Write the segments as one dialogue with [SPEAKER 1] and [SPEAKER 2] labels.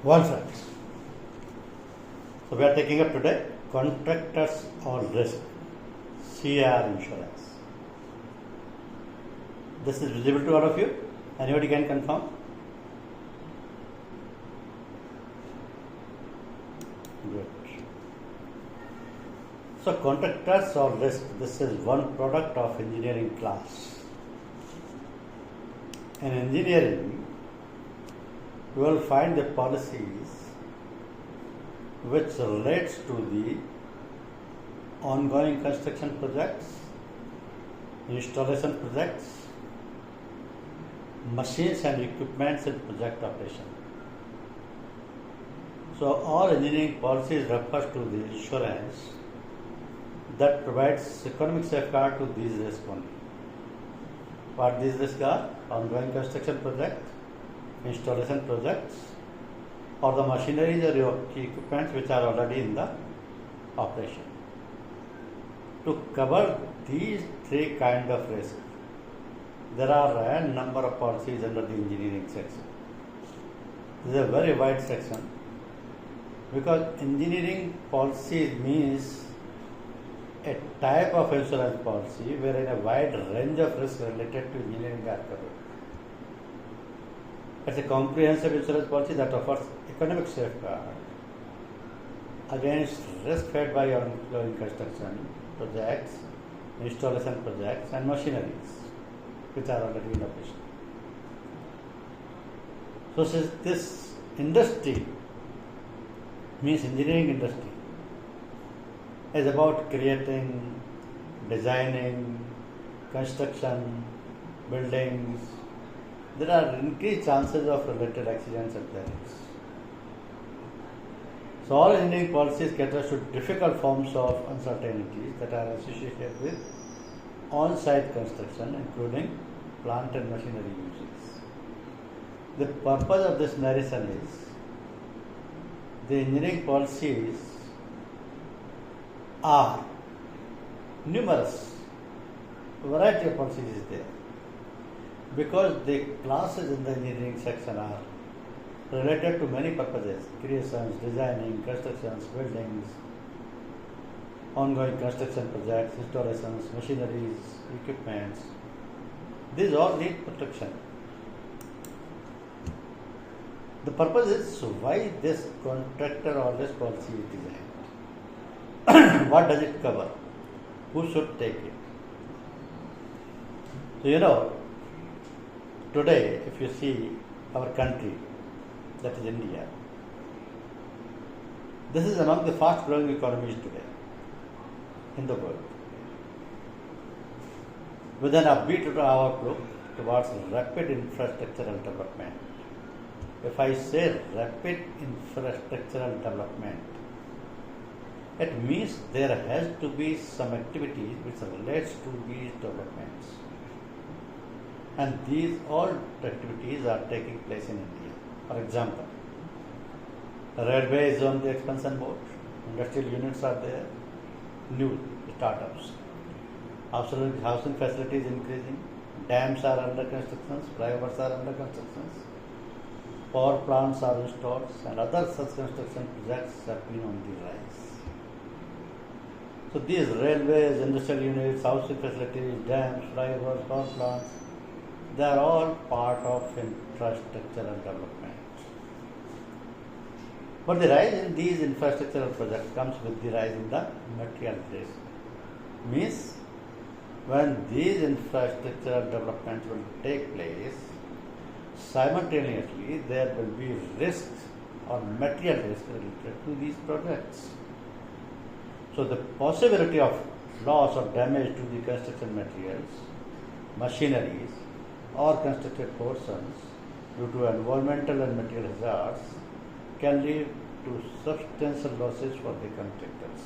[SPEAKER 1] Well, friends, so we are taking up today contractors all risk, CR insurance. This is visible to all of you. Anybody can confirm? Good. So contractors all risk. This is one product of engineering class. In engineering, you will find the policies which relates to the ongoing construction projects, installation projects, machines and equipments in project operation. So all engineering policies refers to the insurance that provides economic safeguard to these risks only. What these risks are? Ongoing construction project, installation projects, or the machineries or equipments which are already in the operation. To cover these three kinds of risks, there are a number of policies under the engineering section. This is a very wide section because engineering policy means a type of insurance policy wherein a wide range of risks related to engineering are covered. It's a comprehensive insurance policy that offers economic safeguard against risk faced by ongoing construction projects, installation projects, and machineries which are already in operation. So, since this industry means engineering industry is about creating, designing, construction, buildings, there are increased chances of related accidents and perils. So all engineering policies cater to difficult forms of uncertainties that are associated with on-site construction, including plant and machinery uses. The purpose of this narration is the engineering policies are numerous, variety of policies is there, because the classes in the engineering section are related to many purposes: creations, designing, constructions, buildings, ongoing construction projects, installations, machineries, equipments. These all need protection. The purpose is why this contractor or this policy is designed. What does it cover? Who should take it? So today, if you see our country, that is India, this is among the fast growing economies today in the world, with an upbeat outlook towards rapid infrastructural development. If I say rapid infrastructural development, it means there has to be some activities which relates to these developments. And these all activities are taking place in India. For example, railway is on the expansion mode, industrial units are there, new startups, housing facilities increasing, dams are under construction, flyovers are under construction, power plants are installed, and other such construction projects have been on the rise. So these railways, industrial units, housing facilities, dams, flyovers, power plants, they are all part of infrastructural development. But the rise in these infrastructural projects comes with the rise in the material risk. Means when these infrastructural developments will take place, simultaneously there will be risks or material risk related to these projects. So the possibility of loss or damage to the construction materials, machineries, or constructed portions due to environmental and material hazards can lead to substantial losses for the contractors.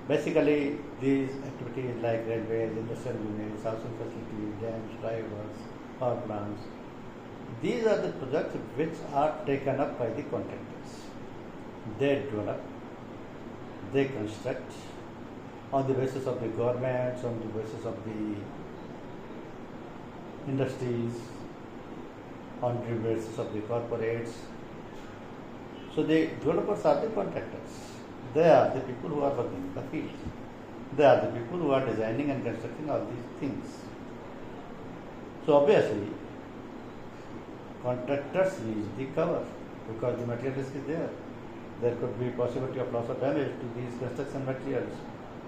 [SPEAKER 1] Basically, these activities like railways, industrial units, housing facilities, dams, flyovers, power plants, these are the projects which are taken up by the contractors. They develop, they construct on the basis of the governments, on the basis of the industries, on the basis of the corporates, So the developers are the contractors. They are the people who are working in the field. They are the people who are designing and constructing all these things. So obviously, contractors need the cover because the material risk is there. There could be possibility of loss or damage to these construction materials,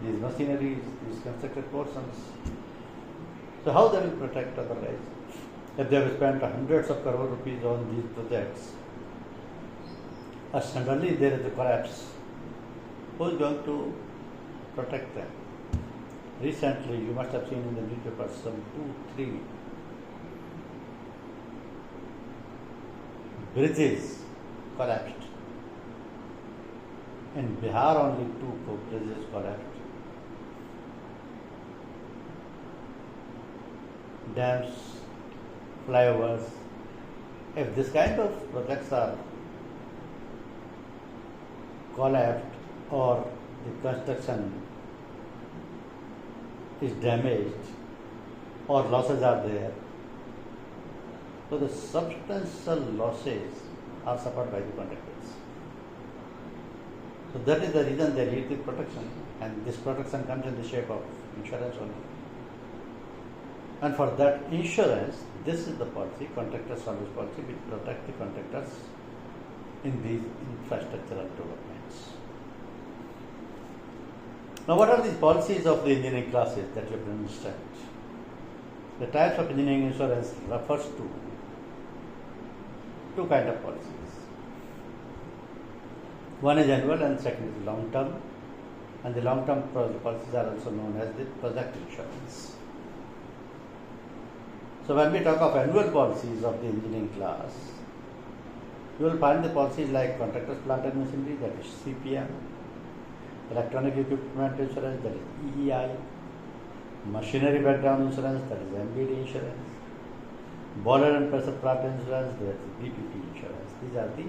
[SPEAKER 1] these machineries, these constructed portions. So how they will protect otherwise? If they have spent hundreds of crore rupees on these projects, and suddenly there is a collapse, who is going to protect them? Recently, you must have seen in the newspapers some 2-3 bridges collapsed. In Bihar, only 2 bridges collapsed. Dams, flyovers. If this kind of projects are collapsed or the construction is damaged or losses are there, so the substantial losses are suffered by the contractors. So that is the reason they need the protection, and this protection comes in the shape of insurance only. And for that insurance, this is the policy, contractor service policy, which protect the contractors in these infrastructural developments. Now, what are the policies of the engineering classes that you have to understand? The types of engineering insurance refers to 2 kinds of policies. One is annual and second is long term, and the long term policies are also known as the project insurance. So when we talk of annual policies of the engineering class, you will find the policies like contractors plant and machinery, that is CPM, electronic equipment insurance, that is EEI, machinery background insurance, that is MBD insurance, boiler and pressure plant insurance, that is BPP insurance. These are the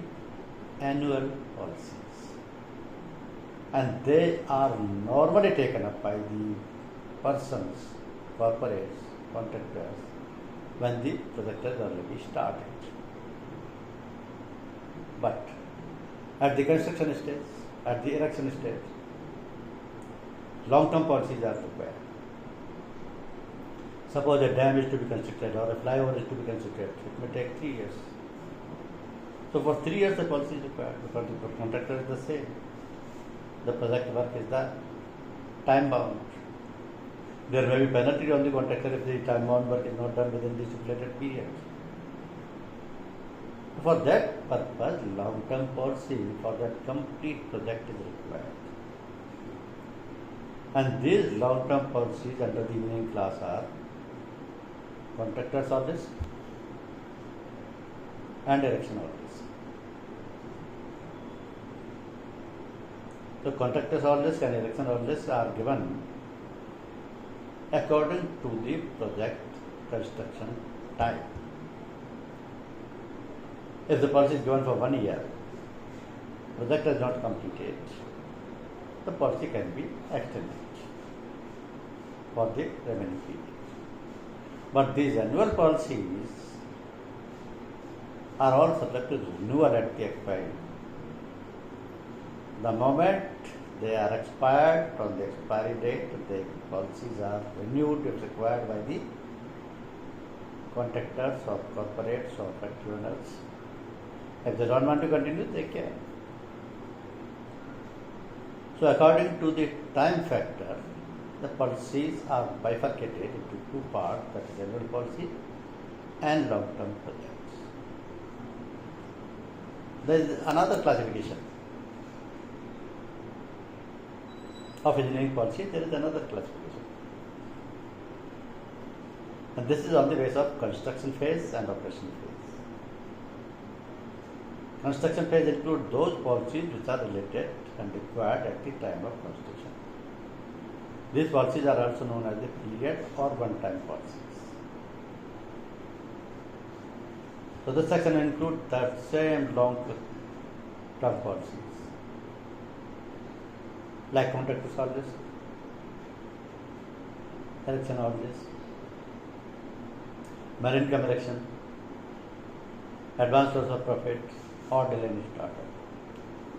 [SPEAKER 1] annual policies, and they are normally taken up by the persons, corporates, contractors, when the project has already started. But at the construction stage, at the erection stage, long-term policies are required. Suppose a dam is to be constructed or a flyover is to be constructed, it may take 3 years. So for 3 years the policy is required because the contractor is the same. The project work is the time bound. There may be penalty on the contractor if the time bound work is not done within the stipulated period. For that purpose, long-term policy for that complete project is required. And these long-term policies under the engineering class are contractors orders and erection orders. So contractors orders and erection orders are given according to the project construction time. If the policy is given for 1 year, project is not completed, the policy can be extended for the remaining period. But these annual policies are all subject to renewal at the expiry. The moment they are expired, from the expiry date, the policies are renewed if required by the contractors or corporates or factory owners. If they don't want to continue, they can. So according to the time factor, the policies are bifurcated into 2 parts, that is annual policy and long-term projects. There is another classification of engineering policy, there is another classification. And this is on the basis of construction phase and operation phase. Construction phase includes those policies which are related and required at the time of construction. These policies are also known as the period or one-time policies. So this section includes that same long-term policies, like contractors orders, erection orders, marine erection, advance loss of profit, or delay in startup.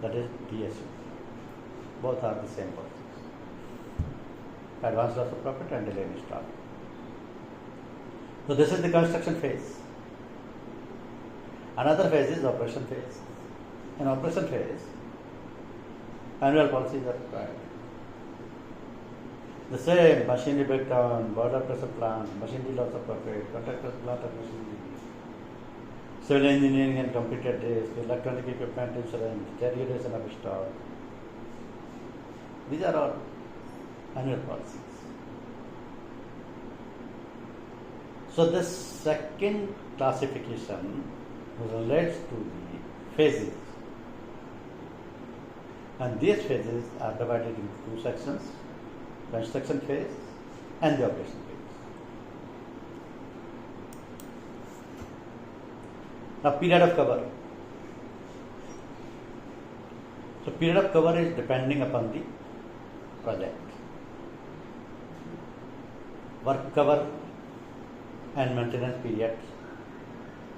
[SPEAKER 1] that is DSU. Both are the same policies. Advance loss of profit and delay in install. So this is the construction phase. Another phase is operation phase. In operation phase, annual policies are required. The same machinery breakdown, border pressure plant, machinery loss of profit, contractors plant of machinery, civil engineering and completed risk, electronic equipment insurance, deterioration of stock. These are all annual policies. So this second classification relates to the phases. And these phases are divided into two sections, construction phase and the operation phase. Now period of cover. So period of cover is depending upon the project. Work cover and maintenance period,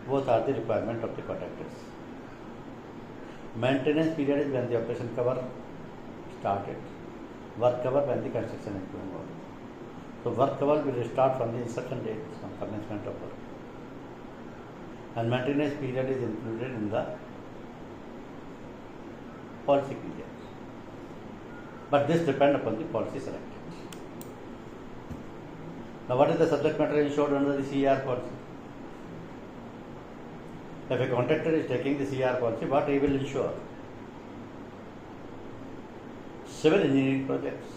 [SPEAKER 1] both are the requirement of the contractors. Maintenance period is when the operation cover started. Work cover when the construction is going on. So work cover will start from the inception date, from commencement of work. And maintenance period is included in the policy period. But this depends upon the policy selected. Now what is the subject matter insured under the CER policy? If a contractor is taking the CER policy, what he will insure? Civil engineering projects.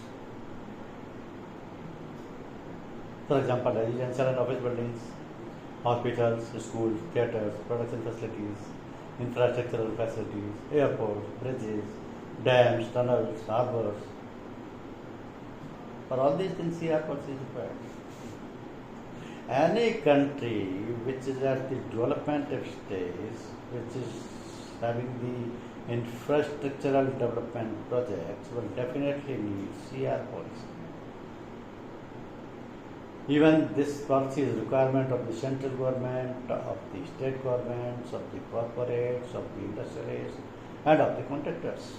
[SPEAKER 1] For example, residential and office buildings, hospitals, schools, theatres, production facilities, infrastructural facilities, airports, bridges, dams, tunnels, harbours. For all these things, CER policy is required. Any country which is at the development stage, which is having the infrastructural development projects, will definitely need CER policy. Even this policy is requirement of the central government, of the state governments, of the corporates, of the industrialists, and of the contractors.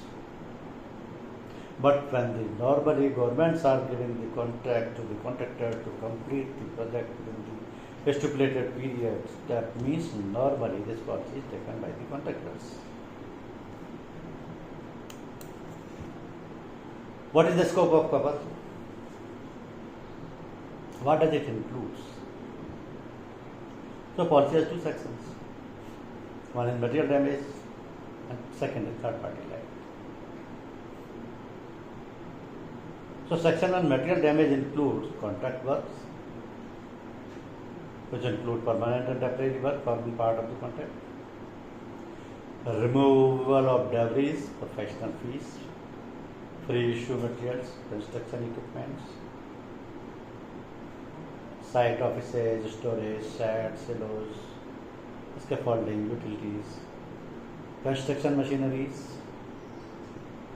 [SPEAKER 1] But when the normally governments are giving the contract to the contractor to complete the project within the stipulated periods, that means normally this policy is taken by the contractors. What is the scope of cover? What does it include? So policy has two sections. One is material damage and second is third party liability. So section on material damage includes contract works, which include permanent and temporary work forming part of the contract, removal of debris, professional fees, free issue materials, construction equipments, site offices, storage, sheds, silos, scaffolding, utilities, construction machineries,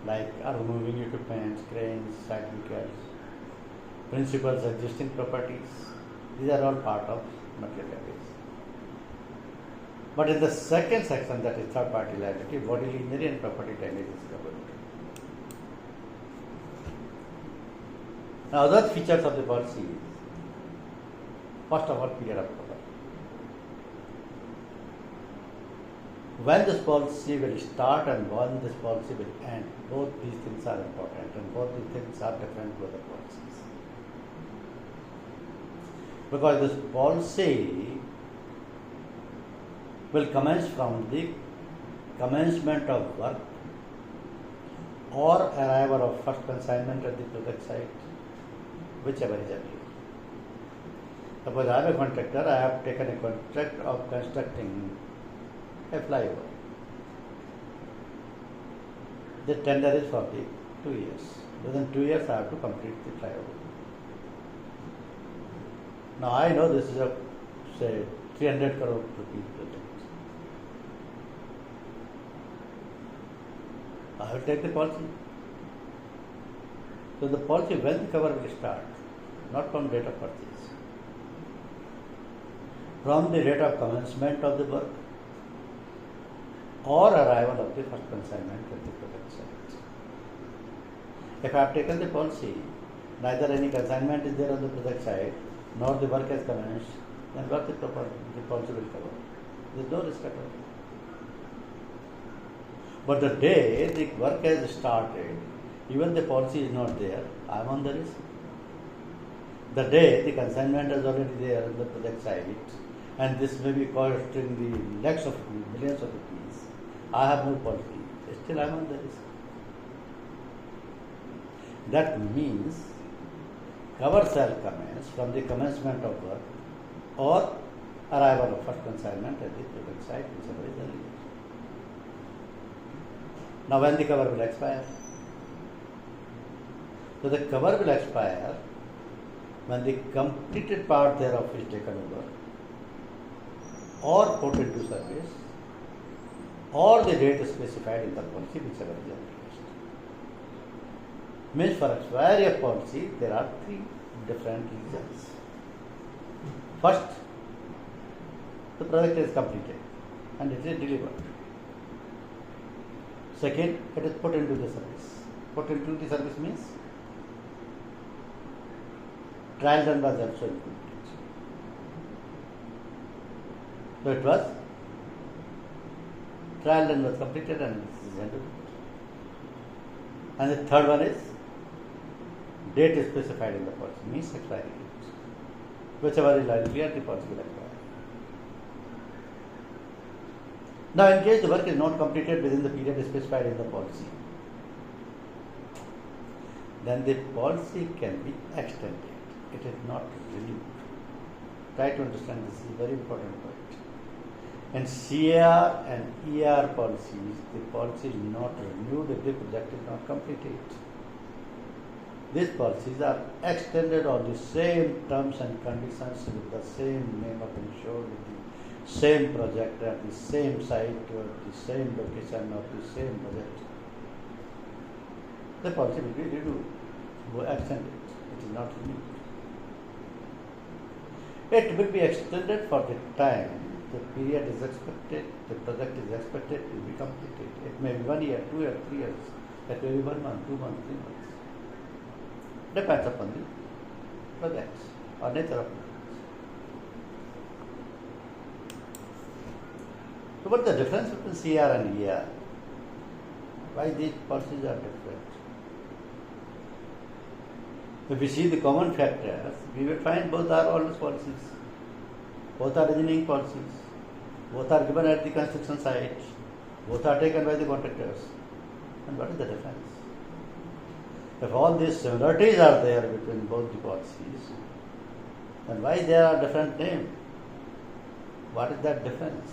[SPEAKER 1] like removing equipment, cranes, site vehicles, principals, existing properties. These are all part of material damage. But in the second section, that is third party liability, bodily injury and property damage is covered. Now other features of the policy, first of all, period of cover. When this policy will start and when this policy will end, both these things are important and both these things are different to other policies. Because this policy will commence from the commencement of work or arrival of first consignment at the project site, whichever is earlier. Suppose I am a contractor, I have taken a contract of constructing a flyover. The tender is for the 2 years. Within 2 years, I have to complete the flyover. Now I know this is a, say, 300 crore rupees project. I will take the policy. So the policy, when the cover will start, not from date of purchase. From the date of commencement of the work or arrival of the first consignment at the project site. If I have taken the policy, neither any consignment is there on the project site, nor the work has commenced, then what the policy will cover? There is no risk at all. But the day the work has started, even the policy is not there, I am on the risk. The day the consignment is already there on the project site, and this may be costing the lakhs of rupees, millions of rupees, I have no policy, still I am on the risk. That means cover shall commence from the commencement of work or arrival of first consignment at the project site, whichever is earlier. Now when the cover will expire? So the cover will expire when the completed part thereof is taken over or put into service or the date specified in the policy, whichever is earliest. Means for expiry of policy, there are three different reasons. First, the project is completed and it is delivered. Second, it is put into the service. Put into the service means trial run was also included. So it was trial run was completed and this is handled. And the third one is date is specified in the policy, means expiry date. Whichever is earlier, the policy will expire. Now, in case the work is not completed within the period specified in the policy, then the policy can be extended. It is not renewed. Try to understand this is a very important point. In CAR and ER policies, the policy is not renewed if the project is not completed. These policies are extended on the same terms and conditions with the same name of insured, with the same project at the same site or the same location or the same budget. The policy will be renewed, extended. It is not renewed. It will be extended for the time the period is expected, the project is expected to be completed. It may be 1 year, 2 years, 3 years, it may be 1 month, 2 months, 3 months. Depends upon the projects or nature of projects. So what is the difference between CR and ER? Why these policies are different? If we see the common factors, we will find both are old policies, both are engineering policies, both are given at the construction site, both are taken by the contractors. And what is the difference? If all these similarities are there between both the policies, then why there are different names? What is that difference?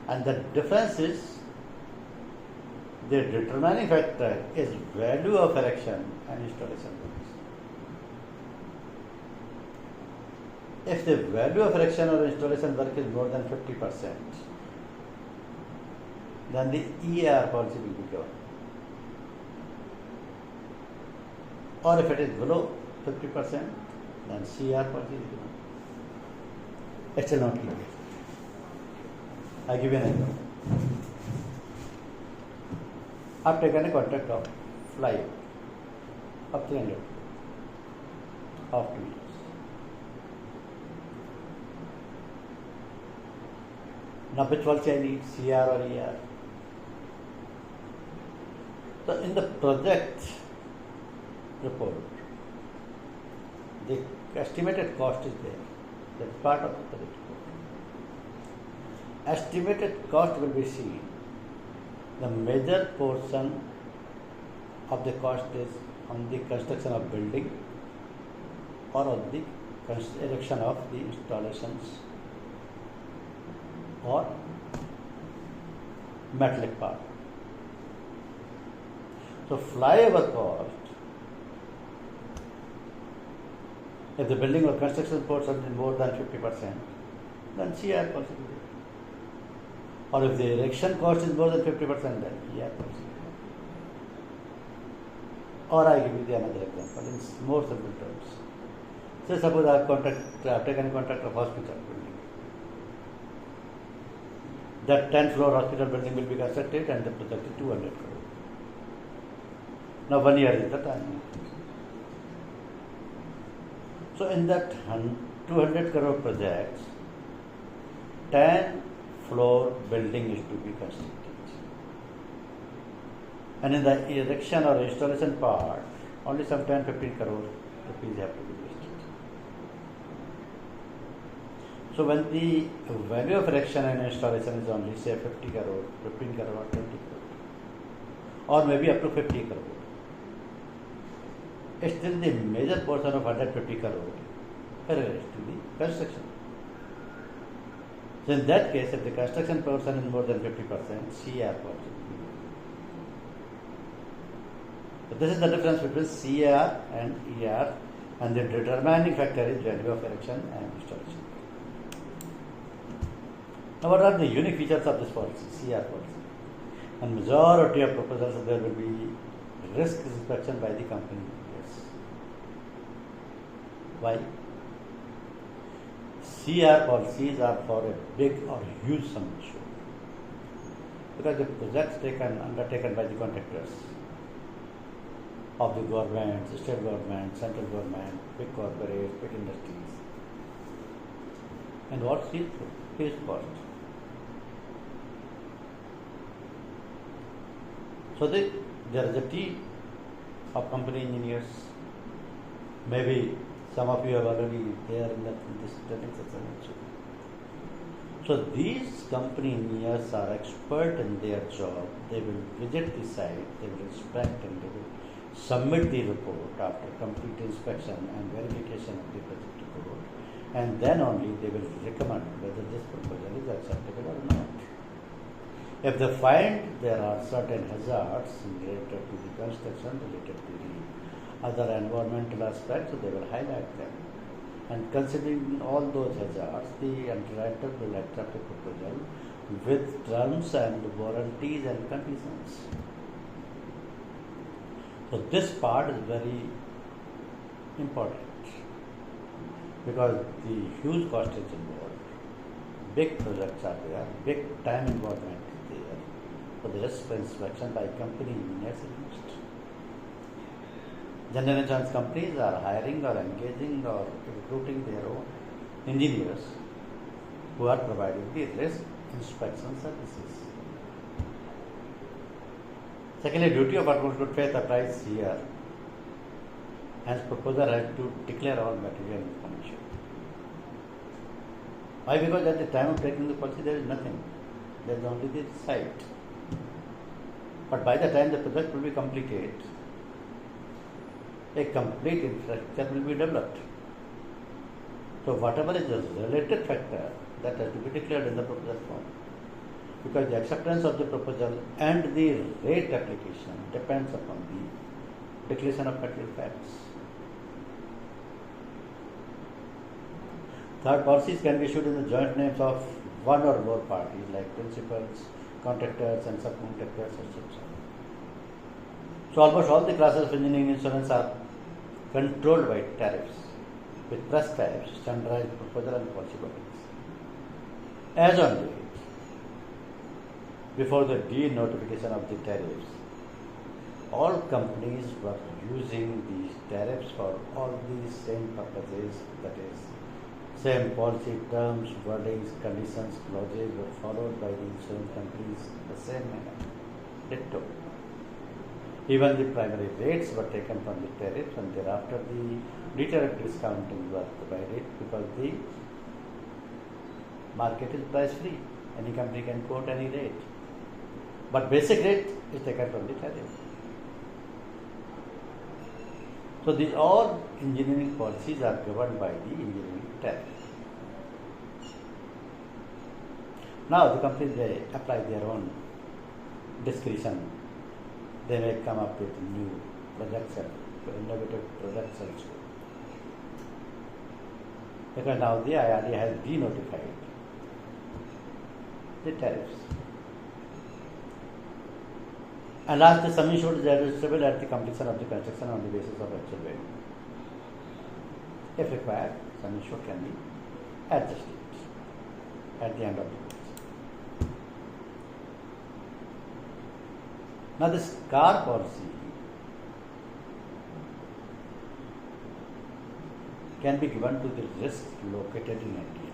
[SPEAKER 1] And the difference is the determining factor is value of erection and installation works. If the value of erection or installation work is more than 50%, then the ER policy will be given. Or if it is below 50%, then CR policy is given. It's not clear. I give you an example. I have taken a contract of flyover of 300 of 2 years. Now which policy I need, CR or ER? So in the project report, the estimated cost is there. That is part of the project report. Estimated cost will be seen. The major portion of the cost is on the construction of building or on the erection of the installations or metallic part. So flyover cost, if the building or construction portion is more than 50%, then CR policy will be. Or if the erection cost is more than 50%, then ER policy. Or I give you another example in more simple terms. Say suppose I have taken a contract of hospital building. that 10-floor hospital building will be constructed and the project is 200 crore. Now 1 year is the time. So in that 200 crore projects, 10-floor building is to be constructed. And in the erection or installation part, only some 10-15 crore rupees have to be invested. So when the value of erection and installation is only say 50 crore, 15 crore or 20 crore, or maybe up to 50 crore, still the major portion of 150 crore relates to the construction. So in that case, if the construction portion is more than 50%, CR portion. So this is the difference between CR and ER, and the determining factor is value of erection and installation. Now what are the unique features of this policy, CR policy? And majority of proposals there will be risk inspection by the company. Yes. Why? CR policies are for a big or huge sum issue. Because the projects undertaken by the contractors of the government, state government, central government, big corporates, big industries. And what's the huge cost? So there is a team of company engineers. Maybe some of you have already there in this training session. So these company engineers are expert in their job. They will visit the site, they will inspect and they will submit the report after complete inspection and verification of the project report, and then only they will recommend whether this proposal is acceptable or not. If they find there are certain hazards related to the construction, related to the other environmental aspects, so they will highlight them. And considering all those hazards, the underwriter will accept a proposal with terms and warranties and conditions. So this part is very important because the huge cost is involved, big projects are there, big time involvement is there. So the risk inspection by company engineers is must. General insurance companies are hiring or engaging or recruiting their own engineers who are providing the risk inspection services. Secondly, duty of utmost good faith applies here. Hence, proposer has to declare all material information. Why? Because at the time of taking the policy, there is nothing. There is only the site. But by the time the project will be completed, a complete infrastructure will be developed. So whatever is the related factor, that has to be declared in the proposal form. Because the acceptance of the proposal and the rate application depends upon the declaration of material facts. Third, policies can be issued in the joint names of one or more parties like principals, contractors and subcontractors, etc. So almost all the classes of engineering insurance are controlled by tariffs with prescribed standardized proposal and policy bodies. As on date, before the de-notification of the tariffs, all companies were using these tariffs for all these same purposes, that is, same policy terms, wordings, conditions, clauses were followed by the insurance companies in the same manner. Ditto. Even the primary rates were taken from the tariffs and thereafter the detailed discounting was provided because the market is price free. Any company can quote any rate. But basic rate is taken from the tariff. So these all engineering policies are governed by the engineering tariff. Now the companies, they apply their own discretion. They may come up with new projects and innovative projects also. Because now the IRD has de-notified the tariffs. And last, the sum insured is adjustable at the completion of the construction on the basis of actual value. If required, sum insured can be adjusted at the end of the process. Now this car policy can be given to the risk located in India,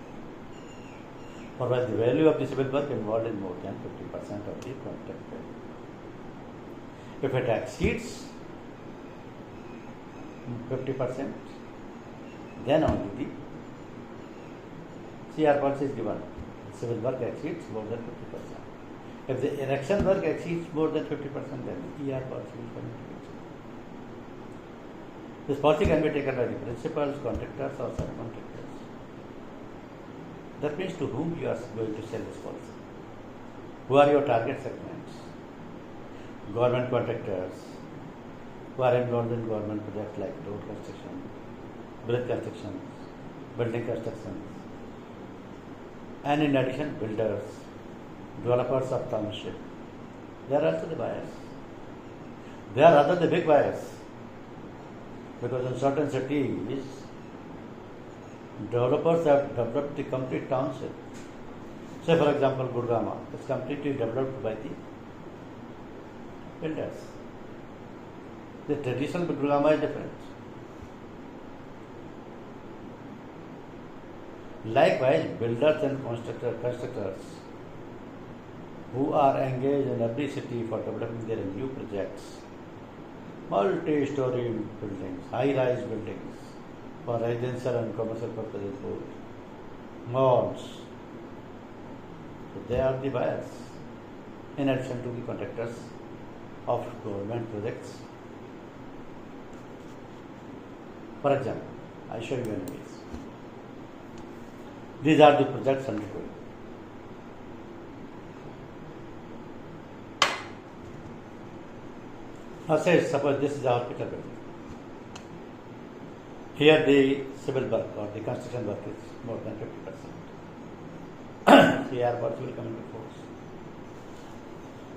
[SPEAKER 1] provided the value of the civil work involved is more than 50% of the contract value. If it exceeds 50%, then only the CR policy is given. Civil work exceeds more than 50%. If the erection work exceeds more than 50%, then the ER policy will come into picture. This policy can be taken by the principals, contractors, or subcontractors. That means to whom you are going to sell this policy. Who are your target segments? Government contractors who are involved in government projects like road construction, bridge construction, building construction, and in addition builders, developers of township. They are also the buyers. They are rather the big buyers, because in certain cities, developers have developed the complete township. Say for example, Gurgaon is completely developed by the builders. The traditional Gurgaon is different. Likewise, builders and constructors who are engaged in every city for developing their new projects, multi-story buildings, high-rise buildings for residential and commercial purposes both, malls. So they are the buyers, in addition to the contractors of government projects. For example, I show you an image. These are the projects undergoing. Now say, suppose this is a hospital building. Here the civil work or the construction work is more than 50%. The airports will come into force.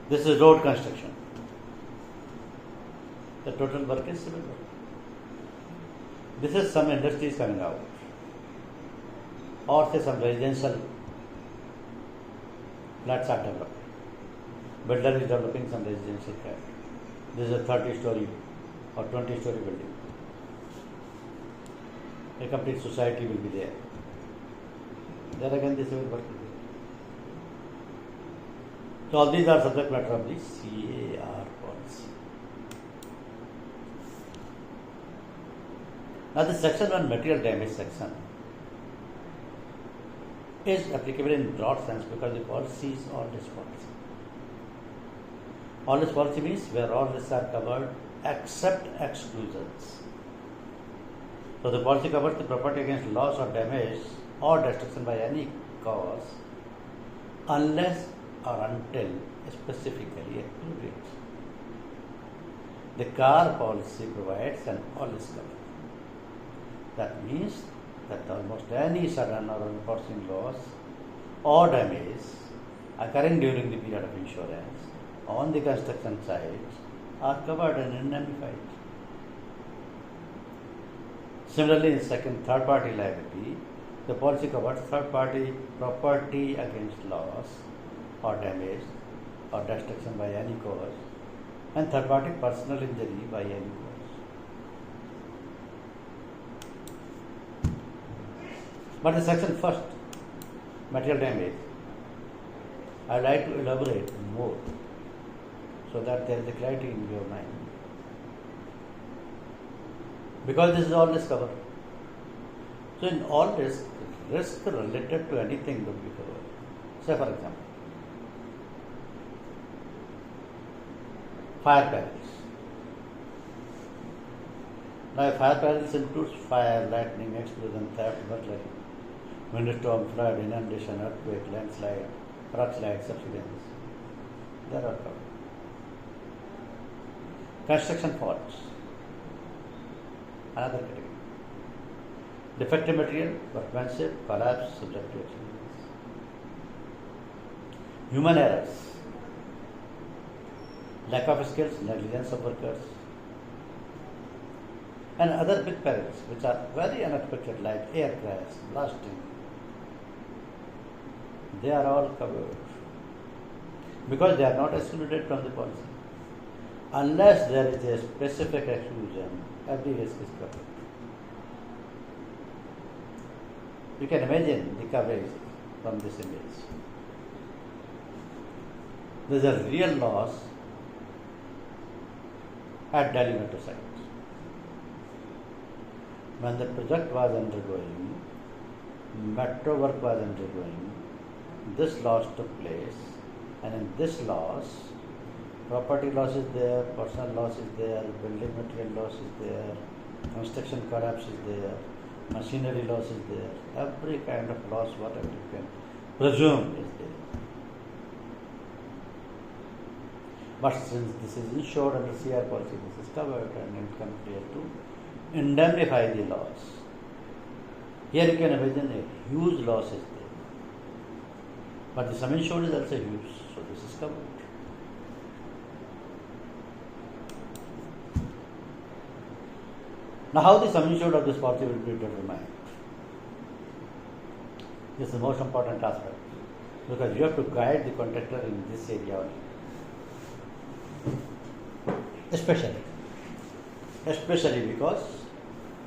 [SPEAKER 1] This is road construction. The total work is civil work. This is some industries coming out, or say some residential flats are developed. Builder is developing some residential flat. This is a 30-story or 20-story building. A complete society will be there. There again the civil work will be there. So all these are subject matter of the CAR policy. Now the section 1 material damage section is applicable in broad sense because the policy is all risk policy. All risk policy means where all risks are covered except exclusions. So the policy covers the property against loss or damage or destruction by any cause unless or until specifically excluded. The car policy provides an all risk cover. That means that almost any sudden or unforeseen loss or damage occurring during the period of insurance on the construction site are covered and indemnified. Similarly, in third party liability, the policy covers third party property against loss or damage or destruction by any cause and third party personal injury by any cause. But the section first, material damage, I would like to elaborate more so that there is a clarity in your mind. Because this is all risk cover. So in all risk related to anything would be covered. Say for example, fire perils. Now fire perils includes fire, lightning, explosion, theft, burglary, windstorm, flood, inundation, earthquake, landslide, rock slide, subsidence. They are all covered. Construction faults, another category. Defective material, workmanship, collapse, subject to accidents. Human errors, lack of skills, negligence of workers, and other big perils which are very unexpected like air crash, blasting. They are all covered because they are not excluded from the policy. Unless there is a specific exclusion, every risk is covered. You can imagine the coverage from this image. There is a real loss at Delhi metro site. When the project was undergoing, metro work was undergoing, this loss took place, and in this loss, property loss is there, personal loss is there, building material loss is there, construction collapse is there, machinery loss is there, every kind of loss whatever you can presume is there. But since this is insured under CR policy, this is covered and it comes here to indemnify the loss. Here you can imagine a huge loss is there. But the sum insured is also huge, so this is covered. Now how the sum insured of this policy will be determined? This is the most important aspect, because you have to guide the contractor in this area only. Especially because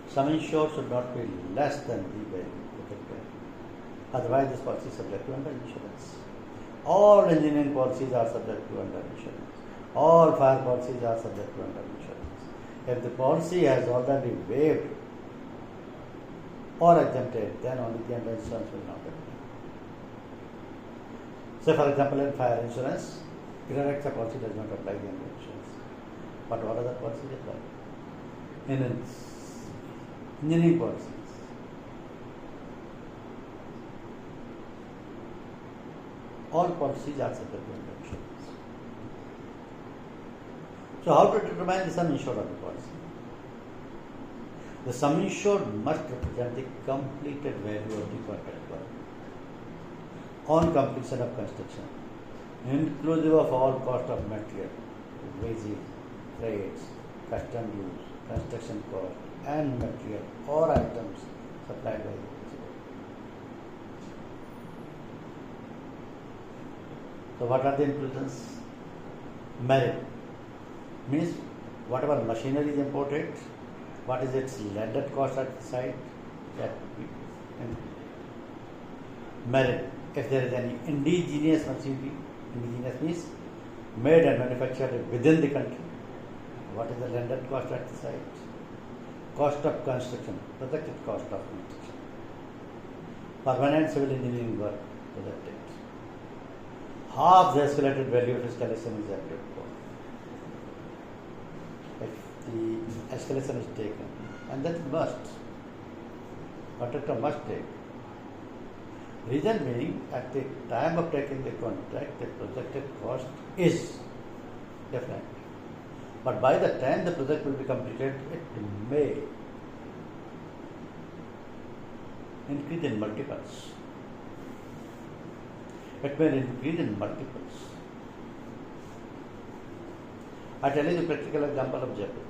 [SPEAKER 1] sum insured should not be less than the value protected. Otherwise, this policy is subject to under insurance. All engineering policies are subject to under insurance. All fire policies are subject to under insurance. If the policy has already waived or exempted, then only the under insurance will not apply. So, for example, in fire insurance, direct policy does not apply the under insurance. But what other policies apply? In engineering policies, all policies are subject to under insurance. So how to determine the sum insured of the policy? The sum insured must represent the completed value of the contract work on completion of construction, inclusive of all cost of material, wages, rates, custom dues, construction cost, and material or items supplied by the principal. So what are the inclusions? Merit means whatever machinery is imported, what is its landed cost at the site, that would be included. Merit, if there is any indigenous machinery, indigenous means made and manufactured within the country, what is the landed cost at the site? Cost of construction, projected cost of construction. Permanent civil engineering work, projected. Half the escalated value of escalation is acted for. If the escalation is taken, and that is must, contractor must take. Reason being, at the time of taking the contract, the projected cost is different. But by the time the project will be completed, it may increase in multiples. It may increase in multiples. I tell you the practical example of Jaipur.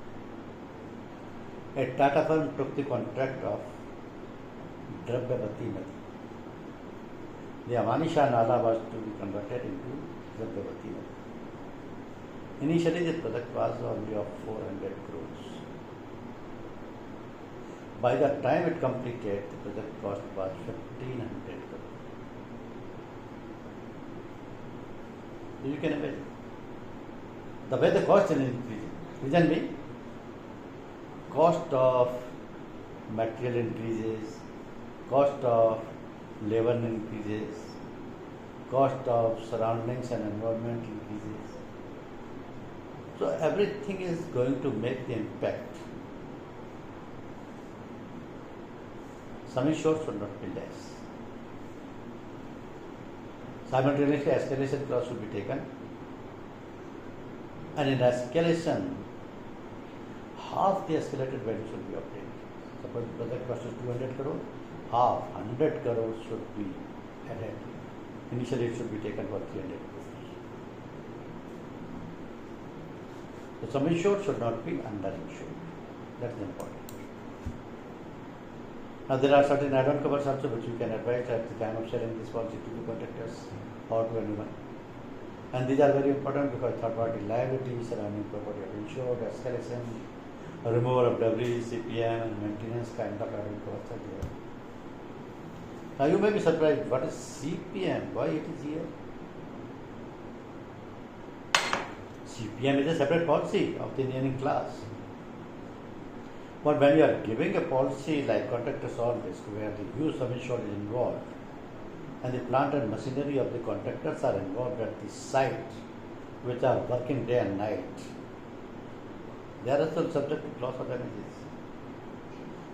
[SPEAKER 1] A Tata firm took the contract of Dravyavati Nadi. The Amanisha Nala was to be converted into Dravyavati Nadi. Initially, the project was only of 400 crores. By the time it completed, the project cost was 1,500 crores. You can imagine the way the cost is increasing. Reason being, cost of material increases, cost of labor increases, cost of surroundings and environment increases. So everything is going to make the impact. Sum insured should not be less. Simultaneously, escalation clause should be taken. And in escalation, half the escalated value should be obtained. Suppose the project cost is 200 crore, half 100 crores should be added. Initially, it should be taken for 300 crores. The sum insured should not be underinsured. That is important. Now, there are certain add-on covers also which you can advise at the time of selling this policy to the contractors or to anyone. And these are very important because third party liability, surrounding property of insured, escalation, removal of debris, CPM, and maintenance kind of liability costs are there. Now you may be surprised, what is CPM? Why it is here? CPM is a separate policy of the engineering class. But when you are giving a policy like contractors all risk, where the use of insured is involved, and the plant and machinery of the contractors are involved at the site, which are working day and night, they are also subject to loss of damages.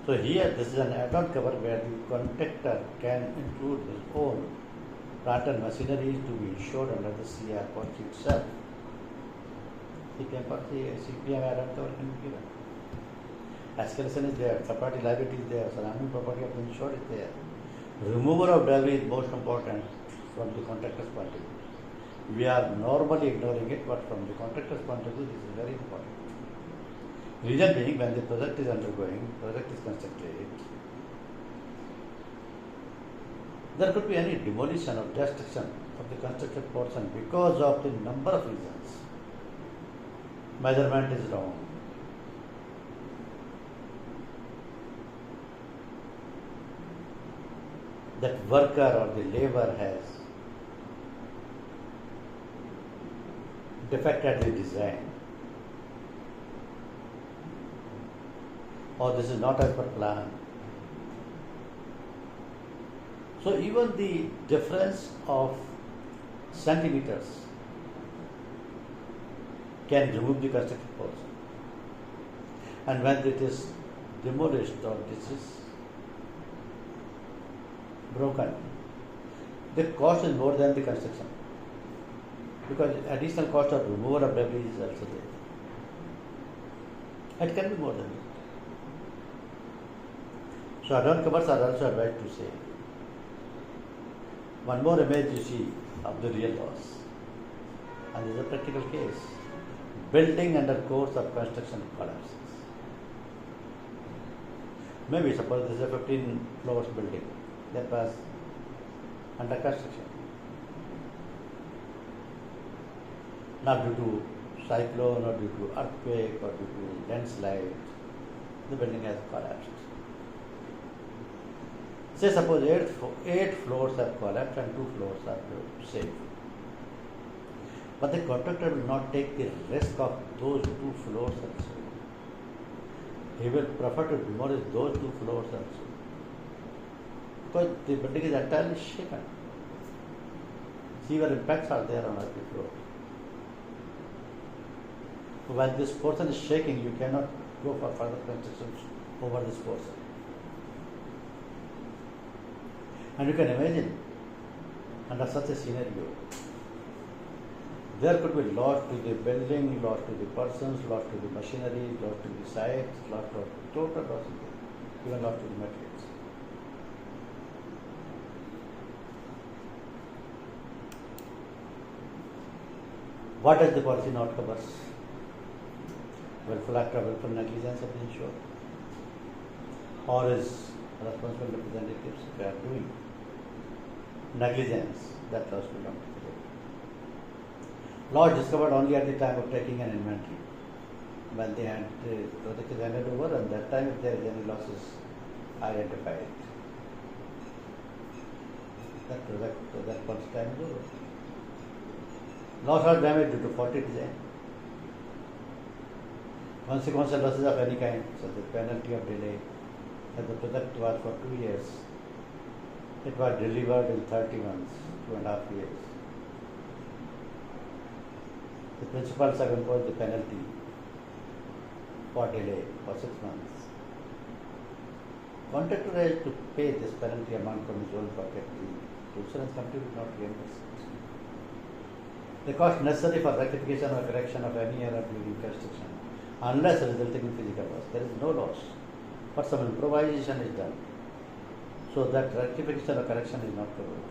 [SPEAKER 1] So here this is an add-on cover where the contractor can include his own plant and machinery to be insured under the CR policy itself. CPM policy, CPM add-on cover can be given. Escalation is there, third party liability is there, surrounding property of the insured is there. Removal of debris is most important from the contractor's point of view. We are normally ignoring it, but from the contractor's point of view, this is very important. Reason being, when the project is undergoing, project is constructed, there could be any demolition or destruction of the constructed portion because of the number of reasons. Measurement is wrong. That worker or the labor has defected the design, or this is not as per plan. So even the difference of centimeters can remove the constructed portion, and when it is demolished or this is broken, the cost is more than the construction, because additional cost of removal of debris is also there. It can be more than that. So add-on covers are also advised to say. One more image you see of the real loss, and this is a practical case. Building under course of construction collapses. Maybe suppose this is a 15 floors building that was under construction. Now due to cyclone or due to earthquake or due to landslide, the building has collapsed. Say suppose 8 floors have collapsed and 2 floors are safe. But the contractor will not take the risk of those 2 floors also. He will prefer to demolish those 2 floors also, because the building is entirely shaken. Severe impacts are there on every floor. So when this portion is shaking, you cannot go for further construction over this portion. And you can imagine, under such a scenario, there could be loss to the building, loss to the persons, loss to the machinery, loss to the sites, loss to total loss, even loss to the materials. What does the policy not cover? Willful act or willful negligence of the insured, or is responsible representatives if they are doing negligence, that loss will not be covered. Loss discovered only at the time of taking an inventory, when the project is handed over, and that time if there is any losses identified, that policy time is over. Loss or damage due to faulty design. Consequential losses of any kind, such as penalty of delay. If the project was for 2 years, it was delivered in 30 months, 2.5 years. The principals have imposed the penalty for delay for 6 months. Contractor has to pay this penalty amount from his own pocket. The insurance company will not reimburse it. The cost necessary for rectification or correction of any error during construction, unless resulting in physical loss. There is no loss, but some improvisation is done, so that rectification or correction is not covered.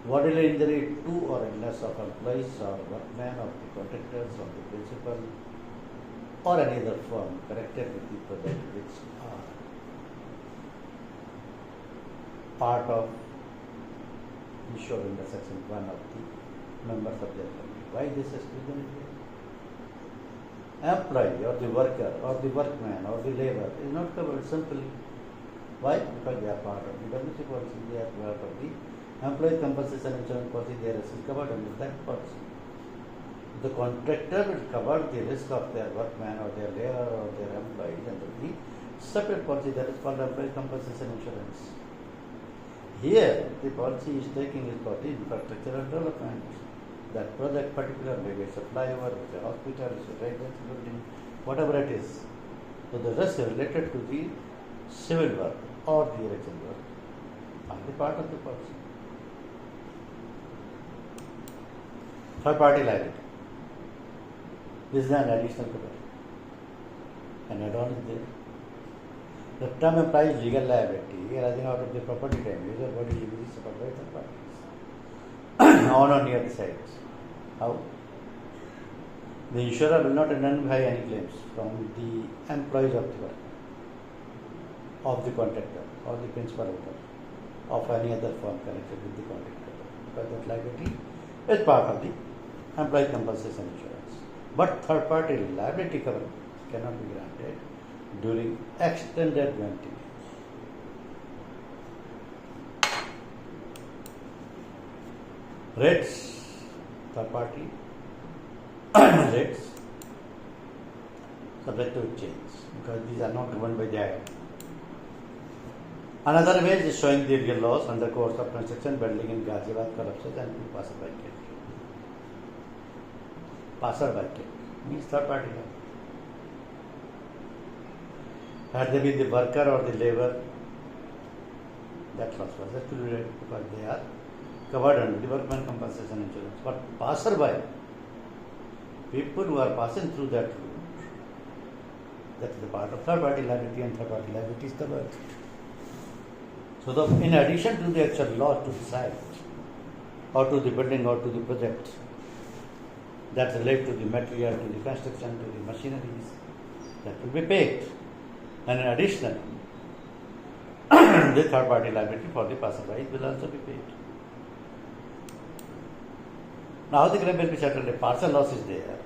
[SPEAKER 1] Bodily injury to or illness of employees or workmen of the contractors or the principal or any other firm connected with the project which are part of insured under section 1 of the members of their family. Why this exclusion is there? Employee or the worker or the workman or the labor is not covered simply. Why? Because they are part of the WC policy, they are part of the employee compensation insurance policy, their risk is covered under that policy. The contractor will cover the risk of their workman or their labor or their employee under the separate policy that is called employee compensation insurance. Here, the policy is taking is for the infrastructural development. That project particular, maybe it's a flyover, it's a hospital, it's a residence building, whatever it is. So the risk related to the civil work or the erection work are the part of the policy. Third party liability. This is an additional cover. An add-on is there. The term implies legal liability arising out of the property damage or body injury suffered by third parties on or near the sites. How? The insurer will not indemnify any claims from the employees of the worker, of the contractor, or the principal owner, of any other firm connected with the contractor, because that liability is part of the employee compensation insurance. But third party liability cover cannot be granted during extended warranty. Rates, third party rates subject to change because these are not given by the Act. Another image is showing the real loss under course of construction building in Ghaziabad collapses and two passerby killed. Passerby killed means third party loss. Had they been the worker or the labor, that loss was excluded because they are covered under the workman compensation insurance. But passerby, people who are passing through that route, that is the part of third party liability, and third party liability is covered. So in addition to the actual loss to the site or to the building or to the project that relate to the material, to the construction, to the machineries, that will be paid. And in addition, the third party liability for the passerby will also be paid. Now the claim will be settled if partial loss is there.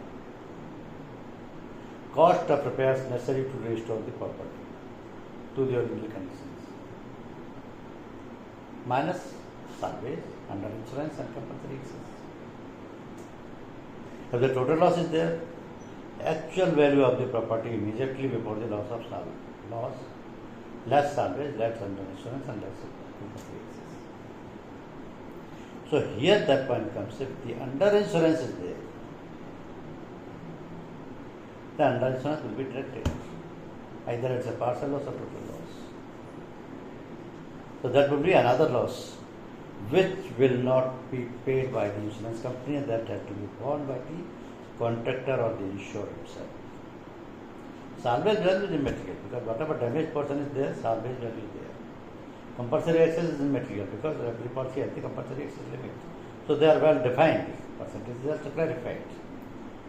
[SPEAKER 1] Cost of repairs necessary to restore the property to the original conditions, minus salvage under insurance and compulsory excess. If the total loss is there, actual value of the property immediately before the loss of loss, less salvage, less under insurance and less compulsory excess. So here that point comes, if the under insurance is there, the under insurance will be directed. Either it's a partial loss or total loss. So that would be another loss which will not be paid by the insurance company, and that has to be borne by the contractor or the insurer himself. Salvage value is immaterial because whatever damage portion is there, salvage value is there. Compulsory excess is immaterial because every policy has the compulsory excess limit. So they are well defined, percentages are also clarified.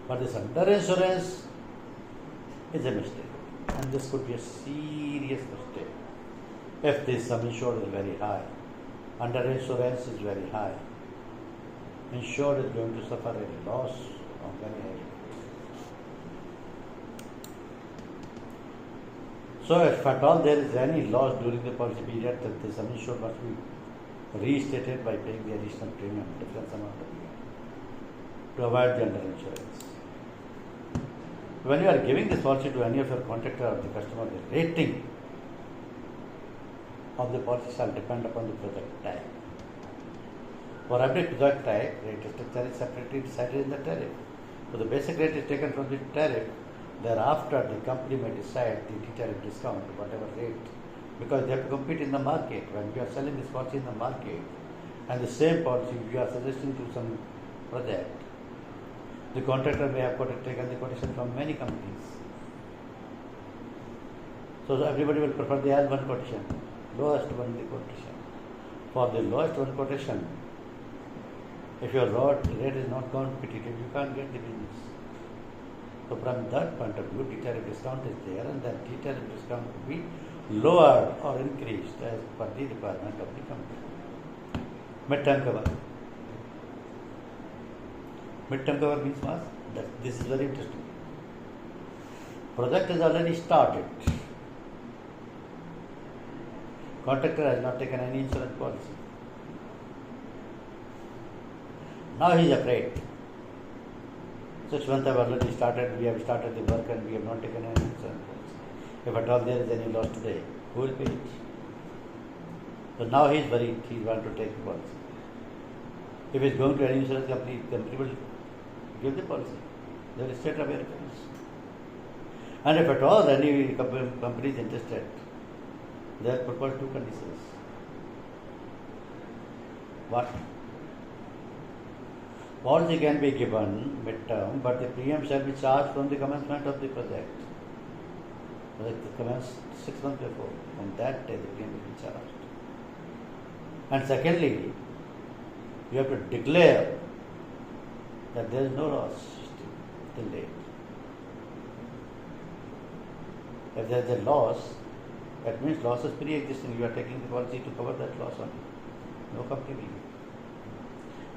[SPEAKER 1] But this under insurance is a mistake, and this could be a serious mistake. If the sum insured is very high, under insurance is very high, insured is going to suffer a loss of very high. So if at all there is any loss during the policy period, then the sum insured must be restated by paying the additional premium, difference amount of year, to avoid the under insurance. When you are giving this policy to any of your contractor or the customer, the rating of the policy shall depend upon the project type. For every project type, rate structure is separately decided in the tariff. So the basic rate is taken from the tariff. Thereafter, the company may decide the tariff discount, whatever rate, because they have to compete in the market. When we are selling this policy in the market, and the same policy we are suggesting to some project, the contractor may have taken the quotation from many companies. So everybody will prefer the L1 quotation, lowest one the quotation. For the lowest one quotation, if your rate is not competitive, you can't get the business. So from that point of view, tariff discount is there, and that tariff discount will be lowered or increased as per the requirement of the company. Mid-term cover. Mid-term cover means what? This is very interesting. Project has already started. Contractor has not taken any insurance policy. Now he is afraid. 6 months have already started, we have started the work and we have not taken any insurance policy. If at all there is any loss today, who will pay it? So now he is worried, he wants to take the policy. If he is going to any insurance company, company will give the policy. They will state away reference. And if at all any company is interested, they have proposed 2 conditions. What? Policy can be given mid-term, but the premium shall be charged from the commencement of the project. Project commenced 6 months before. On that day, the premium will be charged. And secondly, you have to declare that there is no loss till date. If there is a loss, that means loss is pre-existing. You are taking the policy to cover that loss only. No company will give.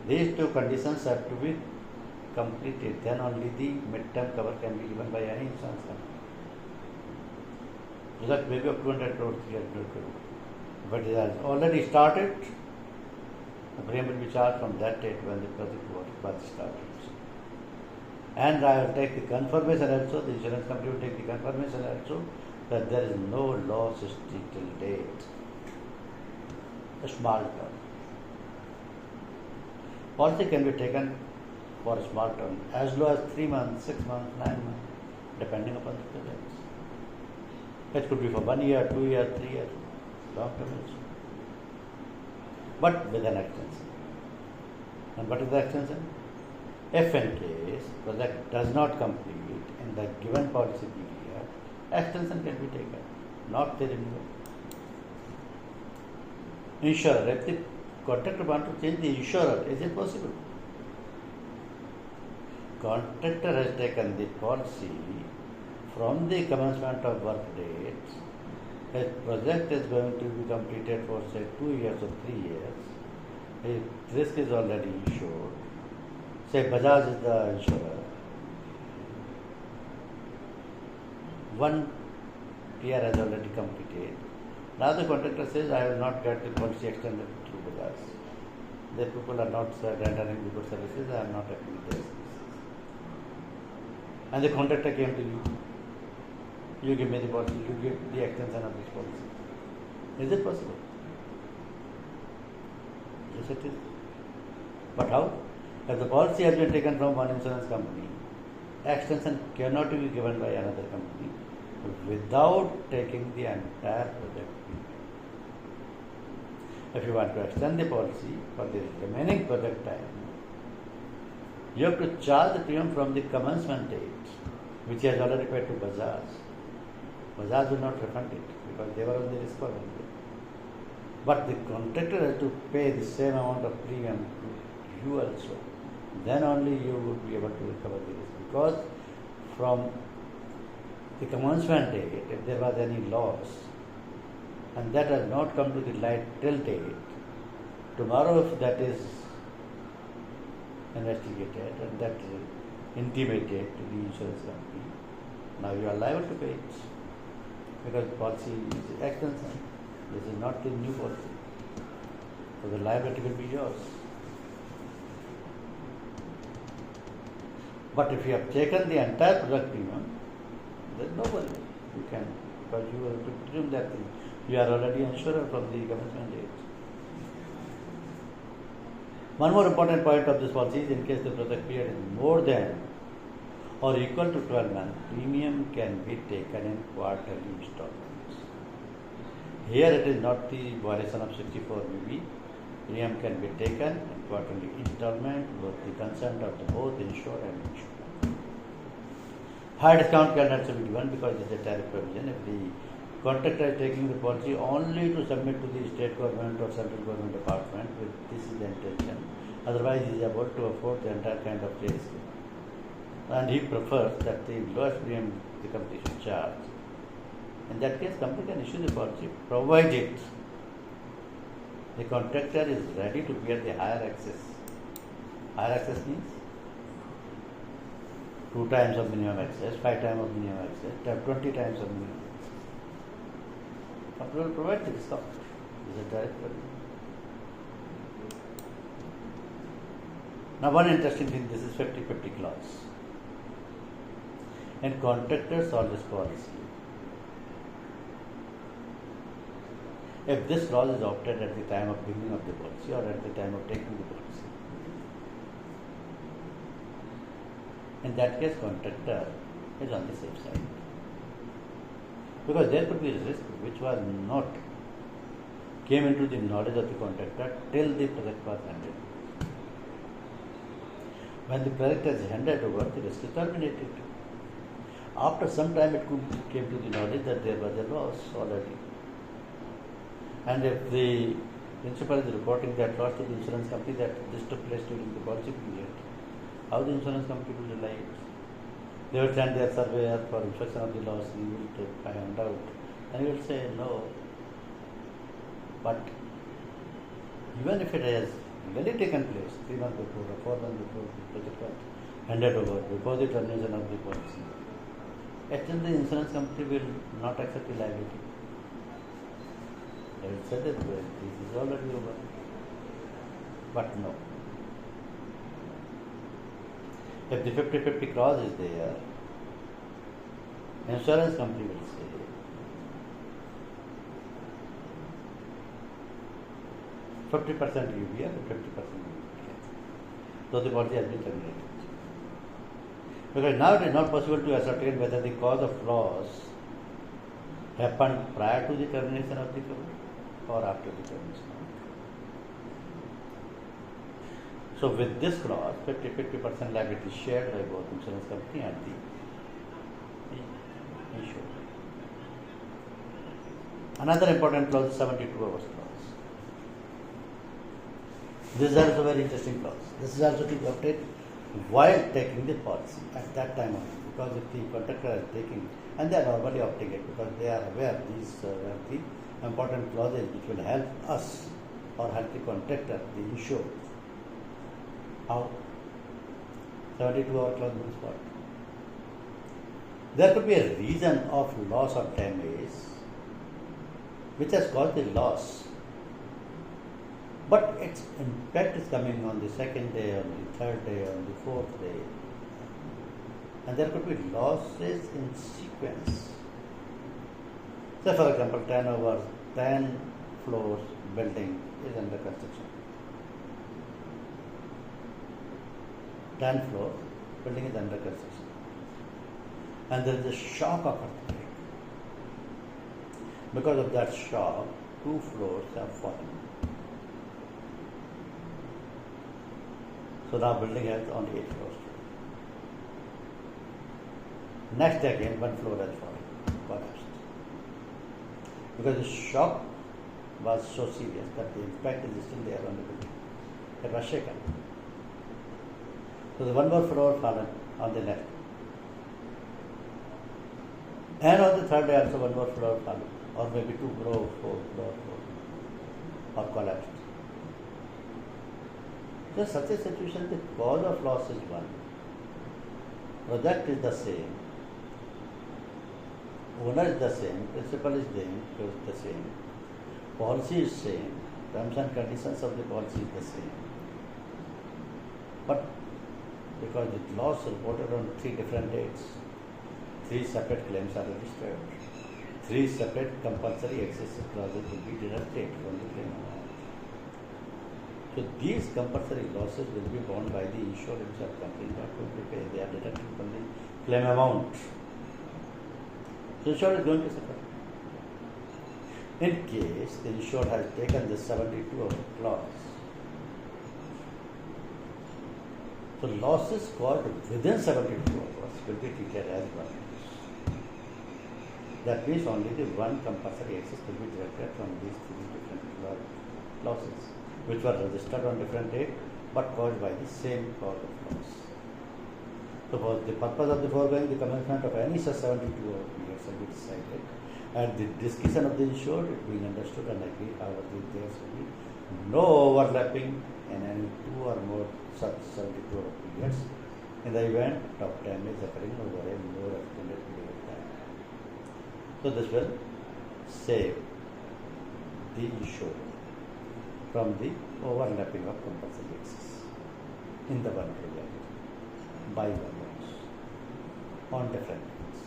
[SPEAKER 1] These 2 conditions have to be completed. Then only the mid-term cover can be given by any insurance company. Result may be of 200 crore, 300 crore. But it has already started. The premium will be charged from that date when the project was started. And I will take the confirmation also, the insurance company will take the confirmation also that there is no loss till date. A small term. Policy can be taken for a small term as low as 3 months, 6 months, 9 months, depending upon the projects. It could be for 1 year, 2 years, 3 years, long term also. But with an extension. And what is the extension? If in case project does not complete in the given policy period, extension can be taken, not the renewal. Insurer, if the contractor wants to change the insurer, is it possible? Contractor has taken the policy from the commencement of work date. His project is going to be completed for say 2 years or 3 years. His risk is already insured. Say Bajaj is the insurer. 1 year has already completed. Now the contractor says, I will not get the policy extended through Bajaj. The people are not rendering good services, I am not happy with their services. And the contractor came to you. You give me the policy, you give the extension of this policy. Is it possible? Yes, it is. But how? If the policy has been taken from one insurance company, extension cannot be given by another company without taking the entire project. If you want to extend the policy for the remaining project time, you have to charge the premium from the commencement date, which he has already paid to Bajaj. Bajaj will not refund it because they were on the risk for only. But the contractor has to pay the same amount of premium to you also. Then only you would be able to recover the risk. Because from the commencement date, if there was any loss, and that has not come to the light till date, tomorrow if that is investigated and that is intimated to the insurance company, now you are liable to pay it. Because policy is extension. This is not the new policy. So the liability will be yours. But if you have taken the entire project premium, there is no worry. You can, because you have to presume that you are already insured from the commencement date. One more important point of this policy is in case the project period is more than or equal to 12 months, premium can be taken in quarterly installments. Here it is not the violation of 64 BB. Premium can be taken in quarterly installment with the consent of the both insured and insured. High discount can also be given because it is a tariff provision. If the contractor is taking the policy only to submit to the state government or central government department, with this is the intention. Otherwise, he is able to afford the entire kind of risk. And he prefers that the lowest premium the company should charge. In that case, company can issue the policy, provided the contractor is ready to bear the higher excess. Higher excess means 2 times of minimum access, 5 times of minimum access, 20 times of minimum access. Company will provide the discount. This is direct revenue. Now one interesting thing, this is 50-50 clause. And contractors all this policy. If this clause is opted at the time of beginning of the policy or at the time of taking the policy, in that case contractor is on the safe side. Because there could be risk which was not came into the knowledge of the contractor till the project was handed. When the project is handed over, the risk is terminated. After some time it came to the knowledge that there was a loss already. And if the principal is reporting that loss to the insurance company that this took place during the policy period, how the insurance company will rely it? They will send their surveyor for inspection of the loss, he will find out, and he will say no. But even if it has really taken place 3 months before or 4 months before the project was handed over, before the termination of the policy, actually the insurance company will not accept the liability. They will say that this is already over. But no. If the 50-50 clause is there, insurance company will say, "50% you bear, 50% you bear." So the policy has been terminated. Because now it is not possible to ascertain whether the cause of loss happened prior to the termination of the cover or after the termination of the cover. So with this clause, 50% liability is shared by both insurance company and the insured. Another important clause is 72 hours clause. This is also a very interesting clause. This is also to be obtained while taking the policy at that time only, because if the contractor is taking, and they are normally opting it because they are aware these are the important clauses which will help us or help the contractor, the insured. How? 72-hour clause means what? There could be a reason of loss or damage which has caused the loss, but its impact is coming on the second day, on the third day, on the fourth day, and there could be losses in sequence. Say for example, 10 floors building is under construction. 10 floors building is under construction, and there is a shock of earthquake. Because of that shock, 2 floors have fallen. So now building has only 8 floors. Next day again, 1 floor has fallen, collapsed. Because the shock was so serious that the impact is still there on the building. It was shaken. So the 1 more floor fallen on the left. And on the third day also 1 more floor fallen, or maybe 2 floor, 4 floor, or collapsed. So such a situation, the cause of loss is one. Project is the same. Owner is the same. Principal is the same. Policy is same. Terms and conditions of the policy is the same. But because the loss reported on 3 different dates, 3 separate claims are registered. 3 separate compulsory excessive clauses will be deducted from the claim amount. So these compulsory losses will be borne by the insured himself. Company not going to pay. They are deducted from the claim amount. So insured is going to suffer. In case the insured has taken the 72-hour clause, so losses caused within 72 hours will be treated as one. That means only the one compulsory excess will be deducted from these 3 different losses, which were registered on different date but caused by the same cause of loss. So for the purpose of the foregoing, the commencement of any such 72-hour period shall be decided at the discretion of the insured, it being understood and agreed, however, there shall be no overlapping in any 2 or more such 72-hour periods in the event of damage occurring over a more extended period of time. So this will save the issue from the overlapping of compulsory excess in the one project by one on different things.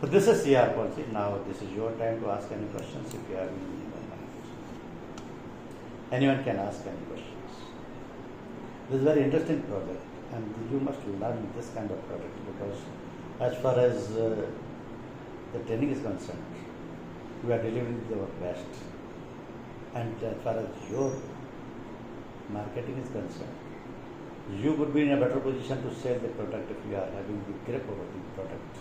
[SPEAKER 1] So this is CR policy. Now this is your time to ask any questions if you have any. Anyone can ask any questions. This is a very interesting project and you must learn this kind of project because as far as the training is concerned, you are delivering your best, and as far as your marketing is concerned, you would be in a better position to sell the product if you are having the grip over the product.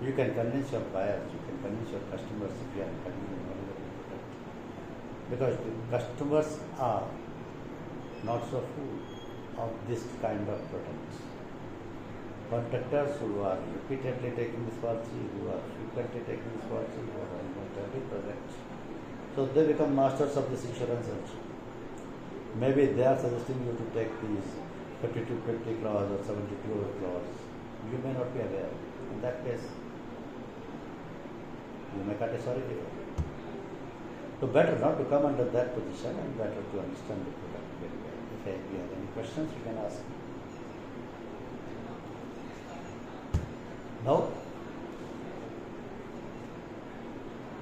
[SPEAKER 1] You can convince your buyers, you can convince your customers if you are having the knowledge of the product. Because the customers are not so full of this kind of products. Contractors who are repeatedly taking this policy, who are frequently taking this policy, who are almost every project. So they become masters of this insurance also. Maybe they are suggesting you to take these 5250 clause or 72 clause. You may not be aware. In that case, you may cut a sorry deal. So better not to come under that position and better to understand the product very well. If you have any questions, you can ask me. No?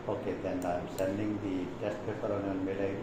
[SPEAKER 1] Okay, then I am sending the test paper on your mail ID.